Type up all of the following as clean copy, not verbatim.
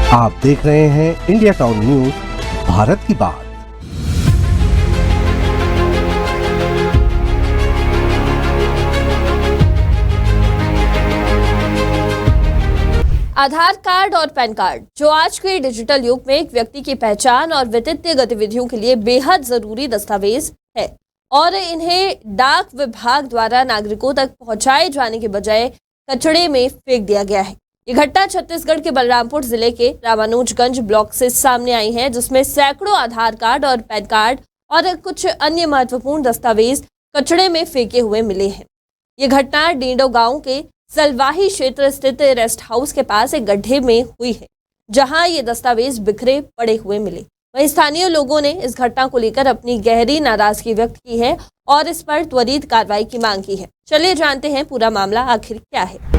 आप देख रहे हैं इंडिया टाउन न्यूज, भारत की बात। आधार कार्ड और पैन कार्ड जो आज के डिजिटल युग में एक व्यक्ति की पहचान और वित्तीय गतिविधियों के लिए बेहद जरूरी दस्तावेज है और इन्हें डाक विभाग द्वारा नागरिकों तक पहुंचाए जाने के बजाय कचड़े में फेंक दिया गया है। ये घटना छत्तीसगढ़ के बलरामपुर जिले के रामानुजगंज ब्लॉक से सामने आई है, जिसमें सैकड़ों आधार कार्ड और पैन कार्ड और कुछ अन्य महत्वपूर्ण दस्तावेज कचड़े में फेंके हुए मिले हैं। ये घटना डींडो गांव के सलवाही क्षेत्र स्थित रेस्ट हाउस के पास एक गड्ढे में हुई है, जहां ये दस्तावेज बिखरे पड़े हुए मिले। वहीं स्थानीय लोगों ने इस घटना को लेकर अपनी गहरी नाराजगी व्यक्त की है और इस पर त्वरित कार्रवाई की मांग की है। चलिए जानते हैं पूरा मामला आखिर क्या है।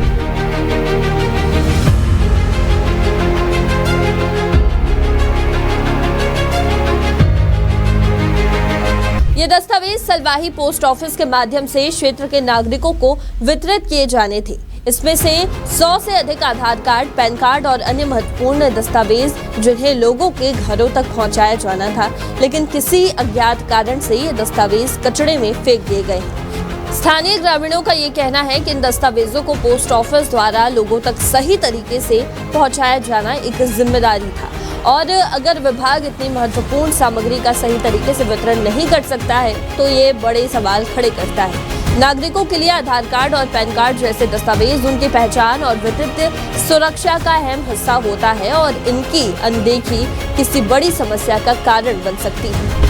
ये दस्तावेज सलवाही पोस्ट ऑफिस के माध्यम से क्षेत्र के नागरिकों को वितरित किए जाने थे। इसमें से 100 से अधिक आधार कार्ड, पैन कार्ड और अन्य महत्वपूर्ण दस्तावेज जिन्हें लोगों के घरों तक पहुंचाया जाना था, लेकिन किसी अज्ञात कारण से ये दस्तावेज कचड़े में फेंक दिए गए हैं। स्थानीय ग्रामीणों का ये कहना है कि इन दस्तावेजों को पोस्ट ऑफिस द्वारा लोगों तक सही तरीके से पहुंचाया जाना एक जिम्मेदारी था और अगर विभाग इतनी महत्वपूर्ण सामग्री का सही तरीके से वितरण नहीं कर सकता है तो ये बड़े सवाल खड़े करता है। नागरिकों के लिए आधार कार्ड और पैन कार्ड जैसे दस्तावेज उनकी पहचान और वित्तीय सुरक्षा का अहम हिस्सा होता है और इनकी अनदेखी किसी बड़ी समस्या का कारण बन सकती है।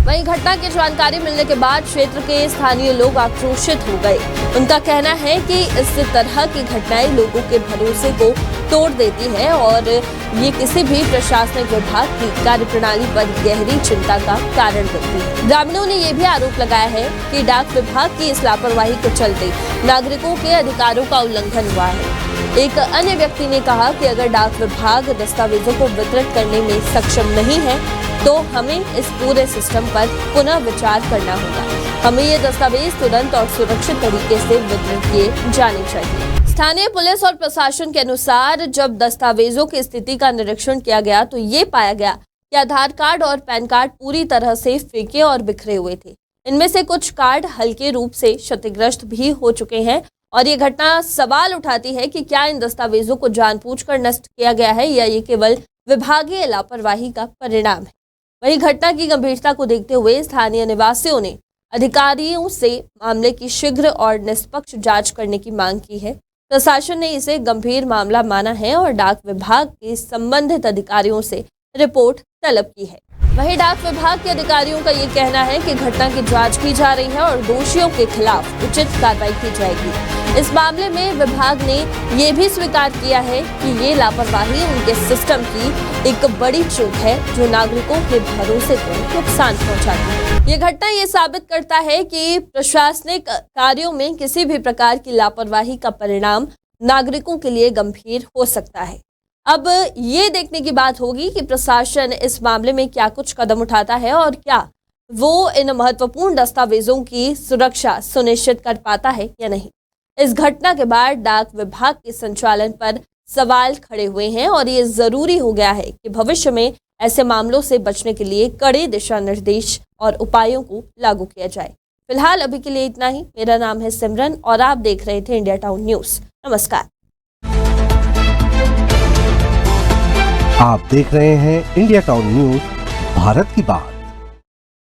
वहीं घटना की जानकारी मिलने के बाद क्षेत्र के स्थानीय लोग आक्रोशित हो गए। उनका कहना है कि इस तरह की घटनाएं लोगों के भरोसे को तोड़ देती है और ये किसी भी प्रशासनिक विभाग की कार्यप्रणाली पर गहरी चिंता का कारण बनती है। ग्रामीणों ने ये भी आरोप लगाया है कि डाक विभाग की इस लापरवाही के चलते नागरिकों के अधिकारों का उल्लंघन हुआ है। एक अन्य व्यक्ति ने कहा कि अगर डाक विभाग दस्तावेजों को वितरित करने में सक्षम नहीं है तो हमें इस पूरे सिस्टम पर पुनः विचार करना होगा। हमें ये दस्तावेज तुरंत और सुरक्षित तरीके से वितरित किए जाने चाहिए। स्थानीय पुलिस और प्रशासन के अनुसार जब दस्तावेजों की स्थिति का निरीक्षण किया गया तो ये पाया गया कि आधार कार्ड और पैन कार्ड पूरी तरह से फेंके और बिखरे हुए थे। इनमें से कुछ कार्ड हल्के रूप से क्षतिग्रस्त भी हो चुके हैं और ये घटना सवाल उठाती है कि क्या इन दस्तावेजों को जानबूझकर नष्ट किया गया है या ये केवल विभागीय लापरवाही का परिणाम है। वहीं घटना की गंभीरता को देखते हुए स्थानीय निवासियों ने अधिकारियों से मामले की शीघ्र और निष्पक्ष जांच करने की मांग की है। प्रशासन ने इसे गंभीर मामला माना है और डाक विभाग के संबंधित अधिकारियों से रिपोर्ट तलब की है। वहीं डाक विभाग के अधिकारियों का ये कहना है कि घटना की जांच की जा रही है और दोषियों के खिलाफ उचित कार्रवाई की जाएगी। इस मामले में विभाग ने ये भी स्वीकार किया है कि ये लापरवाही उनके सिस्टम की एक बड़ी चूक है जो नागरिकों के भरोसे को नुकसान पहुंचाती है। ये घटना ये साबित करता है कि प्रशासनिक कार्यों में किसी भी प्रकार की लापरवाही का परिणाम नागरिकों के लिए गंभीर हो सकता है। अब ये देखने की बात होगी कि प्रशासन इस मामले में क्या कुछ कदम उठाता है और क्या वो इन महत्वपूर्ण दस्तावेजों की सुरक्षा सुनिश्चित कर पाता है या नहीं। इस घटना के बाद डाक विभाग के संचालन पर सवाल खड़े हुए हैं और ये जरूरी हो गया है कि भविष्य में ऐसे मामलों से बचने के लिए कड़े दिशा निर्देश और उपायों को लागू किया जाए। फिलहाल अभी के लिए इतना ही। मेरा नाम है सिमरन और आप देख रहे थे इंडिया टाउन न्यूज। नमस्कार। आप देख रहे हैं इंडिया टाउन न्यूज, भारत की बात।